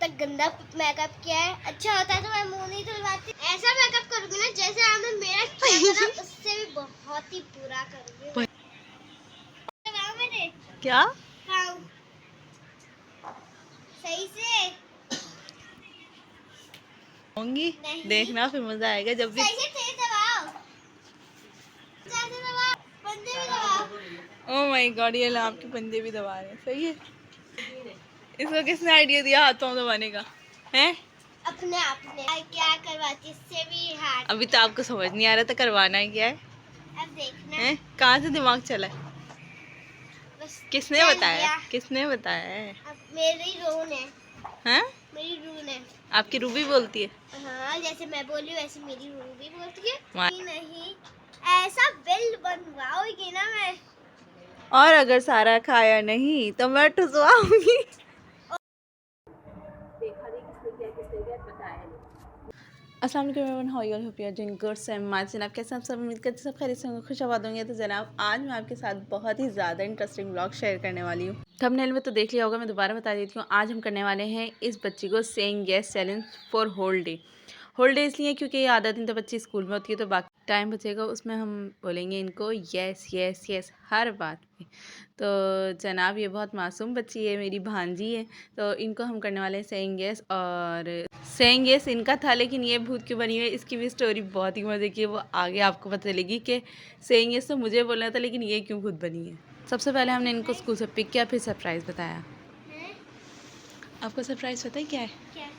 तक गंदा मेकअप किया है। अच्छा होता है तो मैं मुंह नहीं धुलवाती। ऐसा मेकअप करूंगी ना जैसे आपने मेरा किया था ना, उससे भी बहुत ही बुरा करूंगी। मैंने क्या सही से होंगी, देखना फिर मजा आएगा जब भी। सही से तेज दबाओ, पंजे भी दबाओ। ओह माय गॉड, ये लो आपके पंजे भी दबा रहे हैं। सही है। इसको किसने आइडिया दिया हाथों दबाने का है? अपने आपने क्या करवाती इससे भी हाथ। अभी तो आपको समझ नहीं आ रहा था करवाना ही क्या है। अब देखना हैं? कहाँ से दिमाग चला है? बस किसने बताया? किसने बताया है? अब मेरी रूह है। हैं? मेरी रूह है। आपकी रूबी बोलती है? हाँ, जैसे मैं बोली वैसे मेरी रूह भी बोलती है। वाह। नहीं ऐसा बिल बनवाओगी ना मैं। और अगर सारा खाया नहीं तो मैं ठुसवाऊंगी। अस्सलाम वालेकुम everyone, how you all, hope you are doing good. So my जनाब, कैसे आप सब? उम्मीद करते हैं सब खैरियत से होंगे, खुश आबाद होंगे। तो जनाब आज मैं आपके साथ बहुत ही ज़्यादा इंटरेस्टिंग व्लॉग शेयर करने वाली हूँ। थंबनेल में तो देख लिया होगा, मैं दोबारा बता देती हूँ। आज हम करने वाले हैं इस बच्ची को saying yes challenge for whole day. Whole day इसलिए क्योंकि ये आधा दिन तो बच्ची स्कूल में होती है, तो बाकी टाइम बचेगा उसमें हम बोलेंगे इनको यस यस यस हर बात पे। तो जनाब ये बहुत मासूम बच्ची है, मेरी भांजी है, तो इनको हम करने वाले हैं सेइंग यस। और सेइंग यस इनका था, लेकिन ये भूत क्यों बनी हुई है इसकी भी स्टोरी बहुत ही मज़े की है। वो आगे आपको पता चलेगी कि सेइंग यस तो मुझे बोलना था, लेकिन ये क्यों भूत बनी है। सबसे पहले हमने इनको स्कूल से पिक किया, फिर सरप्राइज़ बताया। आपको सरप्राइज़ पता है क्या है? क्या?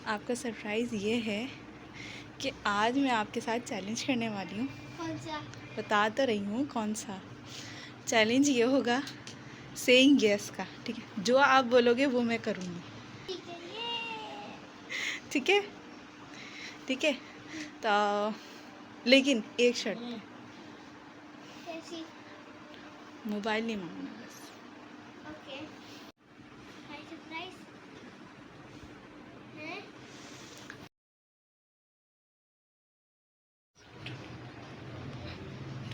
आपका सरप्राइज़ ये है कि आज मैं आपके साथ चैलेंज करने वाली हूँ। कौन सा? बता तो रही हूँ कौन सा। चैलेंज ये होगा सेइंग यस का, ठीक है? जो आप बोलोगे वो मैं करूँगी, ठीक है ये। ठीक है? ठीक है, तो लेकिन एक शर्त पे, कैसी? मोबाइल नहीं मांगना बस। ओके। हाय सरप्राइज है।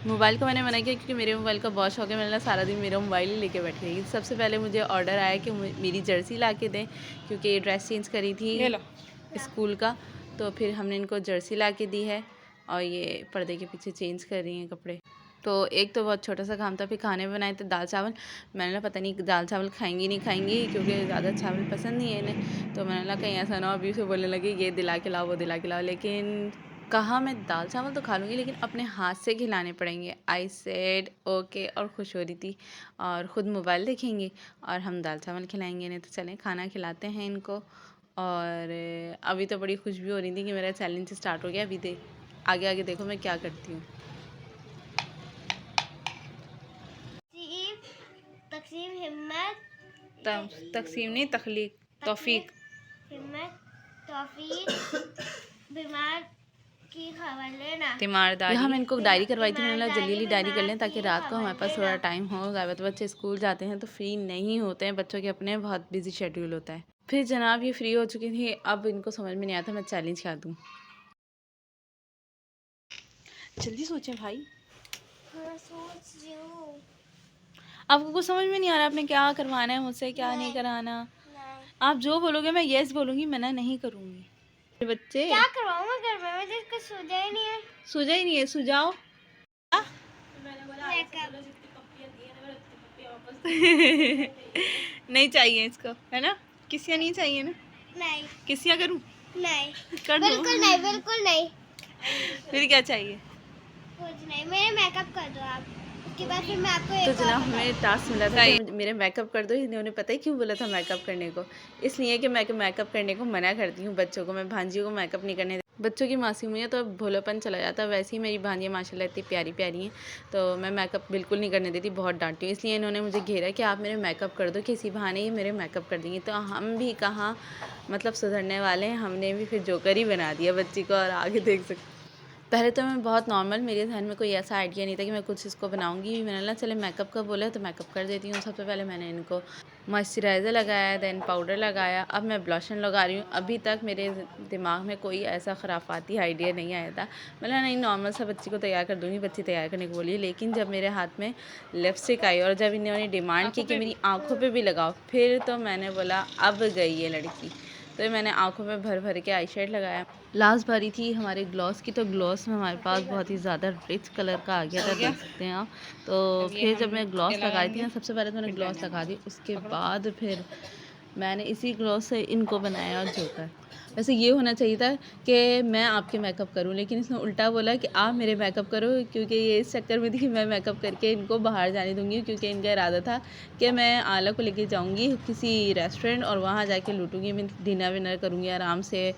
मोबाइल को मैंने मना किया क्योंकि मेरे मोबाइल का बहुत शौक है। मैंने सारा दिन मेरा मोबाइल ही लेके बैठी रही। सबसे पहले मुझे ऑर्डर आया कि मेरी जर्सी ला के दें, क्योंकि ये ड्रेस चेंज करी थी स्कूल का, तो फिर हमने इनको जर्सी ला के दी है और ये पर्दे के पीछे चेंज कर रही हैं कपड़े। तो एक तो बहुत छोटा सा काम था। फिर खाने में बनाए थे दाल चावल। मैंने ना पता नहीं दाल चावल खाएंगी नहीं खाएंगी, क्योंकि ज़्यादा चावल पसंद नहीं है इन्हें। तो मैंने ना कहीं ऐसा ना अभी से बोलने लगी ये दिला के लाओ वो दिला के लाओ, लेकिन कहा मैं दाल चावल तो खा लूँगी लेकिन अपने हाथ से खिलाने पड़ेंगे। आई सेड ओके, और खुश हो रही थी। और ख़ुद मोबाइल देखेंगे और हम दाल चावल खिलाएंगे नहीं। तो चलें खाना खिलाते हैं इनको। और अभी तो बड़ी खुश भी हो रही थी कि मेरा चैलेंज स्टार्ट हो गया। अभी आगे आगे देखो मैं क्या करती हूँ। तकसीम हिम्मत, तकसीम नहीं, तखलीक, तौफीक, हिम्मत तौफीक बीमार की खबर लेना, तीमारदारी। हम इनको डायरी करवाई थी, मैंने जल्दी जल्दी डायरी कर लें ताकि रात को हमारे पास थोड़ा टाइम हो। ज़्यादातर बच्चे स्कूल जाते हैं तो फ्री नहीं होते हैं, बच्चों के अपने बहुत बिजी शेड्यूल होता है। फिर जनाब ये फ्री हो चुकी थी। अब इनको समझ में नहीं आता मैं चैलेंज क्या दूँ। जल्दी सोचें भाई। मैं सोच रही हूँ। आपको कुछ समझ में नहीं आ रहा आपने क्या करवाना है मुझसे, क्या नहीं कराना। आप जो बोलोगे मैं यस बोलूँगी, मना नहीं करूँगी। बच्चे क्या करवाऊँ मैं घर में? मुझे कुछ सूझा ही नहीं है। सूझा ही नहीं है, सुझाओ। नहीं चाहिए इसको, है ना? किसिया नहीं चाहिए ना? नहीं। किसिया करूँ? नहीं, कर दूँ? बिल्कुल नहीं, बिल्कुल नहीं। फिर क्या चाहिए? कुछ नहीं, मेरे मेकअप कर दो आप। उसके बाद फिर मैं आपको एक तो और जनाब बताऊँ। हमें टास्क मिला था कि मेरे मेकअप कर दो। इन्होंने पता है क्यों बोला था मेकअप करने को? इसलिए कि मैं मेकअप करने को मना करती हूँ बच्चों को। मैं भांजियों को मेकअप नहीं करने। बच्चों की मासूमियत तो भोलापन चला जाता है। वैसे ही मेरी भांजियाँ माशाल्लाह इतनी प्यारी प्यारी हैं, तो मैं मेकअप बिल्कुल नहीं करने देती, बहुत डांटती हूँ। इसलिए इन्होंने मुझे घेरा कि आप मेरे मेकअप कर दो, किसी बहाने ही मेरे मेकअप कर देंगी। तो हम भी कहाँ मतलब सुधरने वाले हैं, हमने भी फिर जोकर ही बना दिया बच्ची को। और आगे देख सकते पहले तो मैं बहुत नॉर्मल, मेरे ध्यान में कोई ऐसा आइडिया नहीं था कि मैं कुछ इसको बनाऊंगी। मैंने ना चले मेकअप का बोला तो मेकअप कर देती हूँ। सबसे पहले मैंने इनको मॉइस्चराइज़र लगाया, देन पाउडर लगाया, अब मैं ब्लशन लगा रही हूँ। अभी तक मेरे दिमाग में कोई ऐसा खराफाती आइडिया नहीं आया था। मतलब नहीं, नॉर्मल सा बच्ची को तैयार कर दूँगी, बच्ची तैयार करने को बोली। लेकिन जब मेरे हाथ में लिपस्टिक आई और जब इन्होंने डिमांड की कि मेरी आँखों पर भी लगाओ, फिर तो मैंने बोला अब गई ये लड़की। तो मैंने आँखों में भर भर के आई शेड लगाया। लास्ट बारी थी हमारे ग्लॉस की, तो ग्लॉस में हमारे पास बहुत ही ज़्यादा रिच कलर का आ गया था, देख सकते हैं आप। तो फिर जब मैं ग्लॉस लगाई थी ना, सबसे पहले तो मैंने ग्लॉस लगा दी, उसके बाद फिर मैंने इसी ग्लॉस से इनको बनाया जोकर। वैसे ये होना चाहिए था कि मैं आपके मेकअप करूं, लेकिन इसने उल्टा बोला कि आप मेरे मेकअप करो, क्योंकि ये इस चक्कर में थी कि मैं मेकअप करके इनको बाहर जाने दूंगी। क्योंकि इनका इरादा था कि मैं आला को लेके जाऊंगी किसी रेस्टोरेंट और वहाँ जाके लूटूंगी, मैं डिनर विनर करूँगी, आराम से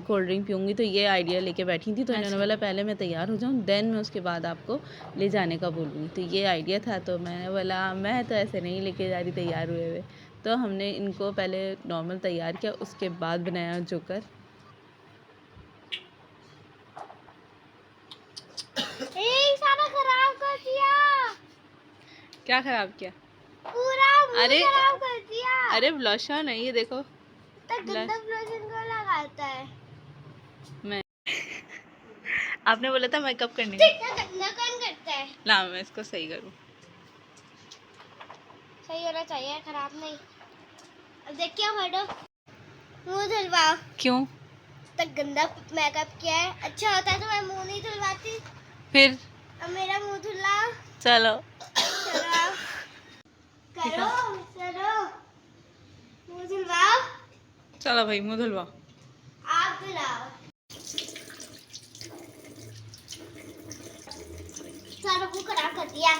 कोल्ड ड्रिंक पीऊँगी। तो ये आइडिया लेके बैठी थी। तो इन्होंने बोला पहले मैं तैयार हो जाऊँ, देन मैं उसके बाद आपको ले जाने का बोलूँगी। तो ये आइडिया था। तो मैंने बोला मैं तो ऐसे नहीं लेके जा रही तैयार हुए हुए। तो हमने इनको पहले नॉर्मल तैयार किया, उसके बाद बनाया जोकर। सारा खराब कर दिया। क्या खराब किया? पूरा मुंह खराब कर दिया। अरे ब्लशर नहीं, ये देखो तो गंदा ब्लशन को लगाता है। मैं आपने बोला था मेकअप करने का। गंदा कौन करता है? ला मैं इसको सही करूँ। सही होना चाहिए, खराब नहीं। अब देखिए हटो, मुंह धुलवाओ। क्यों? तक गंदा मेकअप किया है, अच्छा होता है तो मैं मुंह नहीं धुलवाती। फिर अब मेरा मुंह धुलाओ। चलो चलो करो, चलो मुंह धुलवाओ। चलो भाई मुंह धुलवाओ। आप धुलाओ। सारा मुंह खराब कर दिया।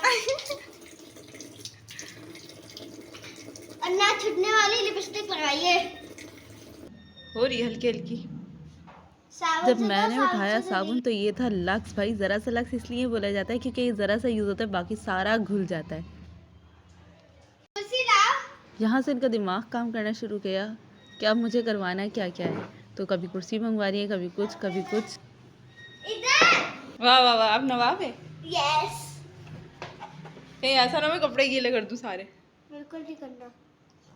और ना छुटने वाली लिपस्टिक लगाइए। हो रही हल्की हल्की। जब मैंने उठाया साबुन तो ये था लक्स। भाई ज़रा सा लक्स इसलिए बोला जाता है क्योंकि ये ज़रा सा यूज़ होता है, बाकी सारा घुल जाता है। यहाँ से इनका दिमाग काम करना शुरू किया कि अब मुझे करवाना है क्या क्या है। तो कभी कुर्सी मंगवा रही है, कभी कुछ कभी कुछ। वाह वाह वाह, आप नवाब है। यस। कहीं ऐसा ना मैं कपड़े गीले कर दूँ सारे। बिल्कुल नहीं करना।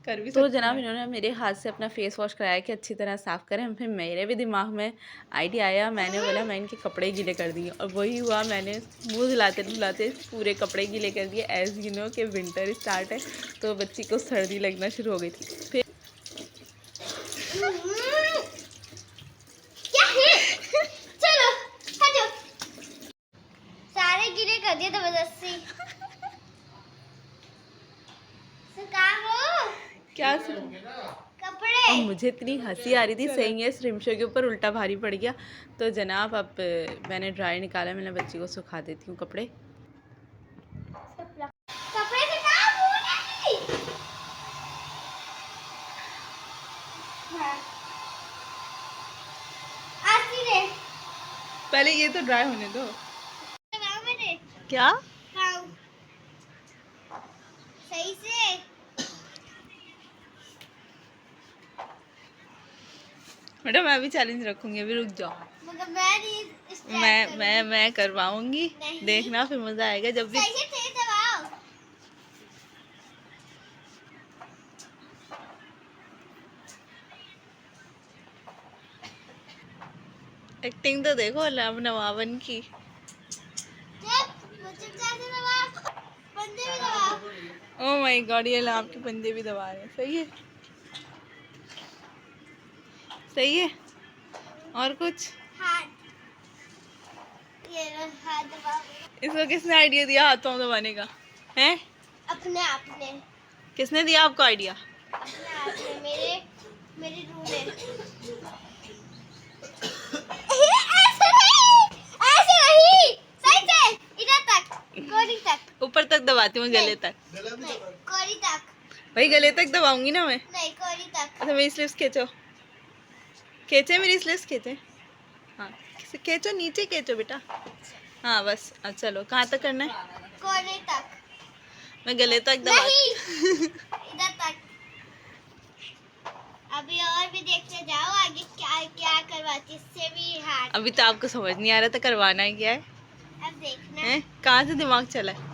कर भी तो जनाब इन्होंने मेरे हाथ से अपना फेस वॉश कराया कि अच्छी तरह साफ़ करें। फिर मेरे भी दिमाग में आइडिया आया, मैंने बोला मैं इनके कपड़े गीले कर दिए। और वही हुआ, मैंने मुंह धुलाते धुलाते पूरे कपड़े गीले कर दिए। एज यू नो कि विंटर स्टार्ट है तो बच्ची को सर्दी लगना शुरू हो गई थी। फिर क्या है? चलो हटो, सारे गीले कर दिए जबरदस्ती। क्या कपड़े। और मुझे इतनी हंसी आ रही थी, सही है रिमशो के ऊपर उल्टा भारी पड़ गया। तो जनाब अब मैंने ड्राई निकाला, मैंने बच्ची को सुखा देती हूँ कपड़े। कपड़े सुखाओ। पहले ये तो ड्राई होने दो। क्या सही से। मैडम मैं भी चैलेंज रखूंगी, अभी रुक जाओ। मगर मैं करवाऊंगी, देखना फिर मजा आएगा जब भी। सही से दबाओ। एक्टिंग तो देखो अब नवाबन की। ओह माय गॉड, ये आपके पंजे भी दबा रहे हैं। सही है, सही है। और कुछ? इसको किसने आइडिया दिया हाथों दबाने का? हैं? अपने आप ने। किसने दिया आपको आइडिया? अपने आप ने, मेरे रूम में। ऐसे नहीं, सही से इधर तक, कोरी तक। ऊपर तक दबाती हूँ, गले तक। नहीं, कोरी तक। भाई गले तक दबाऊंगी ना मैं। नहीं, कोरी तक। अच्छा मेरी स्लीव्स खींचो, खींचे मेरी स्लीव्स खींचे। हाँ खींचो, नीचे खींचो बेटा। हाँ बस, चलो कहाँ तक करना है? कोरी तक। मैं गले तक दबा। इधर तक। अभी और भी देखते जाओ आगे क्या क्या करवाती, इससे भी हार्ड। अभी तो आपको समझ नहीं आ रहा था करवाना है क्या है, अब देखना हैं? कहाँ से दिमाग चला है?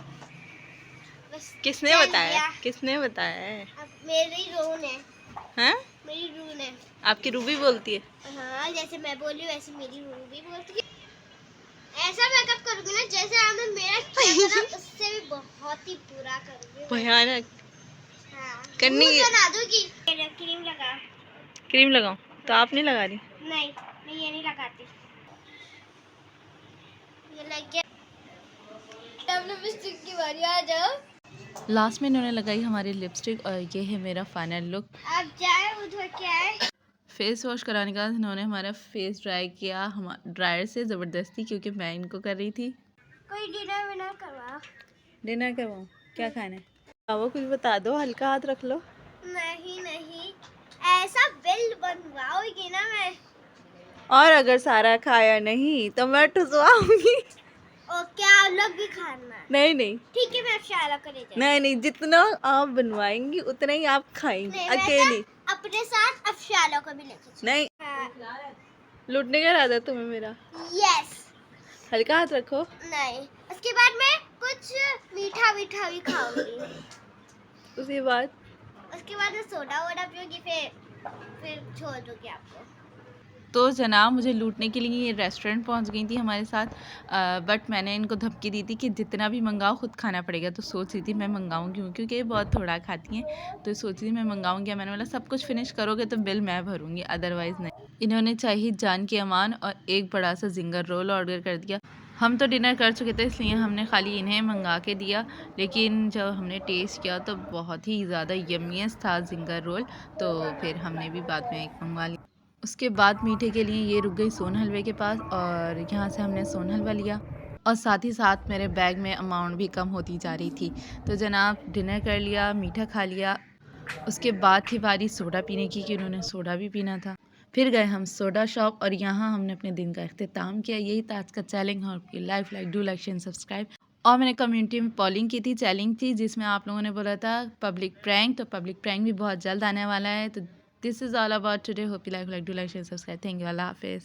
बस किसने चल बताया? गया। किसने बताया है? अब मेरी रून है, हैं? मेरी रून है। आपकी रूबी बोलती है? हाँ, जैसे मैं बोली वैसे मेरी रून भी बोलती है। ऐसा मेकअप करूंगी ना जैसे आपने मेरा किया था ना, उससे भी बहुत ही बुरा करूंगी। भयानक हाँ, करनी मुंह है। बना दूंगी। क्रीम लगा। क्रीम लगाऊं तो आप नहीं लगा रही? नहीं, मैं ये नहीं लगाती। ये लग गया। तब लिपस्टिक की बारी, आ जाओ। लास्ट में इन्होंने लगाई हमारी लिपस्टिक और ये है मेरा फाइनल लुक। आप जाए उधर, क्या है? फेस वॉश कराने के बाद इन्होंने हमारा फेस ड्राई किया, हम ड्रायर से ज़बरदस्ती, क्योंकि मैं इनको कर रही थी। कोई डिनर विनर करवा। डिनर करवाऊँ? क्या खाना है? वो कुछ बता दो, हल्का हाथ रख लो। नहीं, ऐसा बिल बनवाओगी ना मैं। और अगर सारा खाया नहीं तो मैं ठुसवाऊंगी। और क्या अलग भी खाना है? नहीं ठीक है, मैं अफशारा को ले जाऊंगी। नहीं, जितना आप बनवाएंगी उतना ही आप खाएंगी नहीं, मैं अकेली। तो अपने साथ अफशारा को भी लेके नहीं, हाँ। लूटने का इरादा है तुम्हें मेरा? यस। हल्का हाथ रखो। नहीं, उसके बाद मैं कुछ मीठा भी खाऊंगी। उसके बाद मैं सोडा वोडा पीऊंगी, फिर छोड़ दूंगी आपको। तो जनाब मुझे लूटने के लिए ये रेस्टोरेंट पहुंच गई थी हमारे साथ, बट मैंने इनको धमकी दी थी कि जितना भी मंगाओ खुद खाना पड़ेगा। तो सोच रही थी मैं मंगाऊँ क्यों, क्योंकि ये बहुत थोड़ा खाती हैं। तो सोच रही थी मैं मंगाऊँगी। मैंने बोला सब कुछ फिनिश करोगे तो बिल मैं भरूँगी, अदरवाइज़ नहीं। इन्होंने चाहिए जान की अमान और एक बड़ा सा जिंगर रोल ऑर्डर कर दिया। हम तो डिनर कर चुके थे इसलिए हमने खाली इन्हें मंगा के दिया, लेकिन जब हमने टेस्ट किया तो बहुत ही ज़्यादा यम्मीएस्ट था जिंगर रोल। तो फिर हमने भी बाद में एक मंगवा लिया। उसके बाद मीठे के लिए ये रुक गई सोन हलवे के पास और यहाँ से हमने सोन हलवा लिया और साथ ही साथ मेरे बैग में अमाउंट भी कम होती जा रही थी। तो जनाब डिनर कर लिया, मीठा खा लिया। उसके बाद थी बारी सोडा पीने की कि उन्होंने सोडा भी पीना था। फिर गए हम सोडा शॉप और यहाँ हमने अपने दिन का इख्तिताम किया। यही था आज का चैलेंज। और like do like share subscribe. और मैंने कम्युनिटी में पोलिंग की थी, चैलेंज थी, जिसमें आप लोगों ने बोला था पब्लिक प्रैंक। तो पब्लिक प्रैंक भी बहुत जल्द आने वाला है। तो this is all about today. Hope you like do like share subscribe. Thank you. अल्लाह हाफिज़।